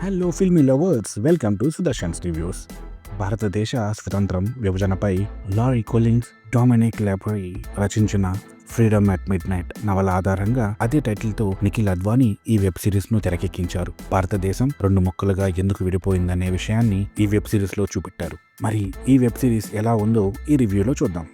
Hello filmy lovers, welcome to Sudarshan's reviews. భారతదేశ స్వతంత్రం విభజనపై లారీ కొలిన్స్, డొమినిక్ లెబ్రీ రచించిన ఫ్రీడమ్ అట్ మిడ్ నైట్ నవల ఆధారంగా అదే టైటిల్తో నిఖిల్ అద్వానీ ఈ వెబ్ సిరీస్ ను తెరకెక్కించారు. భారతదేశం రెండు ముక్కలుగా ఎందుకు విడిపోయిందనే విషయాన్ని ఈ వెబ్ సిరీస్ లో చూపెట్టారు. మరి ఈ వెబ్ సిరీస్ ఎలా ఉందో ఈ రివ్యూలో చూద్దాం.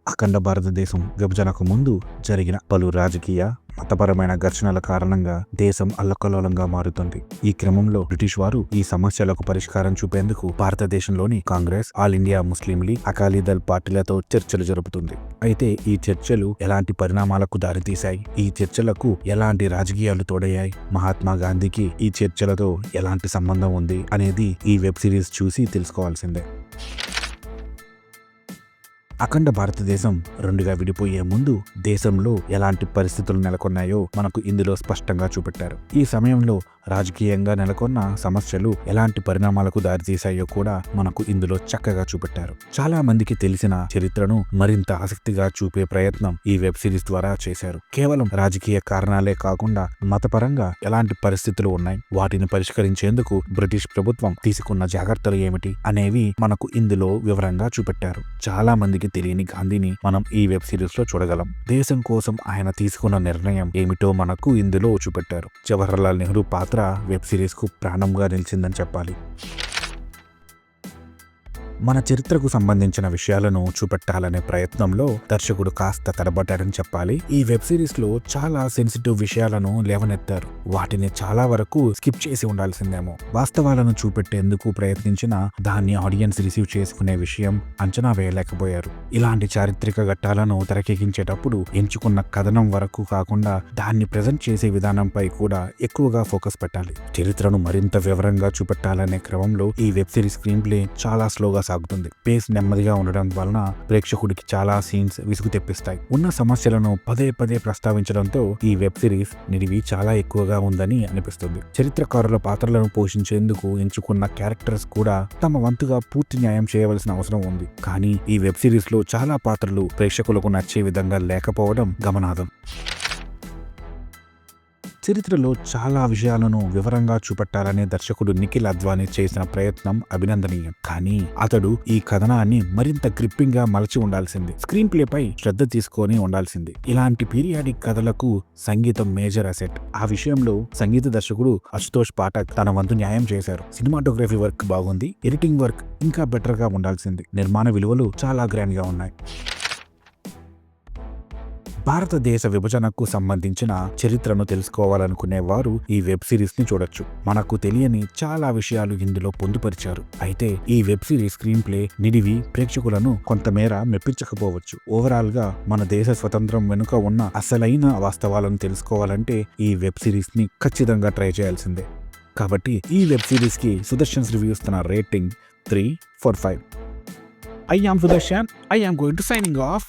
అఖండ భారతదేశం విభజనకు ముందు జరిగిన పలు రాజకీయ మతపరమైన ఘర్షణల కారణంగా దేశం అల్లకల్లోలంగా మారుతుంది. ఈ క్రమంలో బ్రిటిష్ వారు ఈ సమస్యలకు పరిష్కారం చూపేందుకు భారతదేశంలోని Congress, all India Muslim league, Akali Dal పార్టీలతో చర్చలు జరుపుతుంది. అయితే ఈ చర్చలు ఎలాంటి పరిణామాలకు దారితీశాయి? ఈ చర్చలకు ఎలాంటి రాజకీయాలు తోడయ్యాయి? మహాత్మా గాంధీకి ఈ చర్చలతో ఎలాంటి సంబంధం ఉంది అనేది ఈ వెబ్ సిరీస్ చూసి తెలుసుకోవాల్సిందే. అఖండ భారతదేశం రెండుగా విడిపోయే ముందు దేశంలో ఎలాంటి పరిస్థితులు నెలకొన్నాయో మనకు ఇందులో స్పష్టంగా చూపెట్టారు. ఈ సమయంలో రాజకీయంగా నెలకొన్న సమస్యలు ఎలాంటి పరిణామాలకు దారితీశాయో కూడా మనకు ఇందులో చక్కగా చూపెట్టారు. చాలా మందికి తెలిసిన చరిత్రను మరింత ఆసక్తిగా చూపే ప్రయత్నం ఈ వెబ్ సిరీస్ ద్వారా చేశారు. కేవలం రాజకీయ కారణాలే కాకుండా మతపరంగా ఎలాంటి పరిస్థితులు ఉన్నాయి, వాటిని పరిష్కరించేందుకు బ్రిటిష్ ప్రభుత్వం తీసుకున్న జాగ్రత్తలు ఏమిటి అనేవి మనకు ఇందులో వివరంగా చూపెట్టారు. చాలా మందికి తెలియని గాంధీని మనం ఈ వెబ్ సిరీస్ లో చూడగలం. దేశం కోసం ఆయన తీసుకున్న నిర్ణయం ఏమిటో మనకు ఇందులో చూపెట్టారు. జవహర్లాల్ నెహ్రూ పాత్ర వెబ్ సిరీస్ కు ప్రాణంగా నిలిచిందని చెప్పాలి. మన చరిత్రకు సంబంధించిన విషయాలను చూపెట్టాలనే ప్రయత్నంలో దర్శకుడు కాస్త తడబడ్డాడని చెప్పాలి. ఈ వెబ్ సిరీస్ లో చాలా సెన్సిటివ్ విషయాలను లేవనెత్తారు. వాటిని చాలా వరకు స్కిప్ చేసి ఉండాల్సిందేమో. వాస్తవాలను చూపెట్టేందుకు ప్రయత్నించిన దాన్ని ఆడియన్స్ రిసీవ్ చేసుకునే విషయం అంచనా వేయలేకపోయారు. ఇలాంటి చారిత్రక ఘట్టాలను తెరకెక్కించేటప్పుడు ఎంచుకున్న కథనం వరకు కాకుండా దాన్ని ప్రజెంట్ చేసే విధానంపై కూడా ఎక్కువగా ఫోకస్ పెట్టాలి. చరిత్రను మరింత వివరంగా చూపెట్టాలనే క్రమంలో ఈ వెబ్ సిరీస్ స్క్రీన్ ప్లే చాలా స్లోగా సాగుతుంది. పేస్ నెమ్మదిగా ఉండడం వలన ప్రేక్షకుడికి చాలా సీన్స్ విసుగు తెప్పిస్తాయి. ఉన్న సమస్యలను పదే పదే ప్రస్తావించడంతో ఈ వెబ్ సిరీస్ నిడివి చాలా ఎక్కువగా ఉందని అనిపిస్తుంది. చరిత్రకారుల పాత్రలను పోషించేందుకు ఎంచుకున్న క్యారెక్టర్స్ కూడా తమ వంతుగా పూర్తి న్యాయం చేయవలసిన అవసరం ఉంది. కానీ ఈ వెబ్ సిరీస్ లో చాలా పాత్రలు ప్రేక్షకులకు నచ్చే విధంగా లేకపోవడం గమనార్హం. చరిత్రలో చాలా విషయాలను వివరంగా చూపెట్టాలనే దర్శకుడు నిఖిల్ అద్వానీ చేసిన ప్రయత్నం అభినందనీయం. కానీ అతడు ఈ కథనాన్ని మరింత గ్రిప్పింగ్ గా మలచి ఉండాల్సింది. స్క్రీన్ ప్లే పై శ్రద్ధ తీసుకొని ఉండాల్సింది. ఇలాంటి పీరియాడిక్ కథలకు సంగీతం మేజర్ అసెట్. ఆ విషయంలో సంగీత దర్శకుడు అశుతోష్ పాఠక్ తన వంతు న్యాయం చేశారు. సినిమాటోగ్రఫీ వర్క్ బాగుంది. ఎడిటింగ్ వర్క్ ఇంకా బెటర్ గా ఉండాల్సింది. నిర్మాణ విలువలు చాలా గ్రాండ్ గా ఉన్నాయి. భారతదేశ విభజనకు సంబంధించిన చరిత్రను తెలుసుకోవాలనుకునే వారు ఈ వెబ్ సిరీస్ ని చూడొచ్చు. మనకు తెలియని చాలా విషయాలు ఇందులో పొందుపరిచారు. అయితే ఈ వెబ్ సిరీస్ స్క్రీన్ ప్లే నిడివి ప్రేక్షకులను కొంతమేర మెప్పించకపోవచ్చు. ఓవరాల్ గా మన దేశ స్వతంత్రం వెనుక ఉన్న అసలైన వాస్తవాలను తెలుసుకోవాలంటే ఈ వెబ్ సిరీస్ ని ఖచ్చితంగా ట్రై చేయాల్సిందే. కాబట్టి ఈ వెబ్ సిరీస్ కి సుదర్శన్స్ రివ్యూస్ తన rating 3/5. I am Sudarshan. I am going to signing off.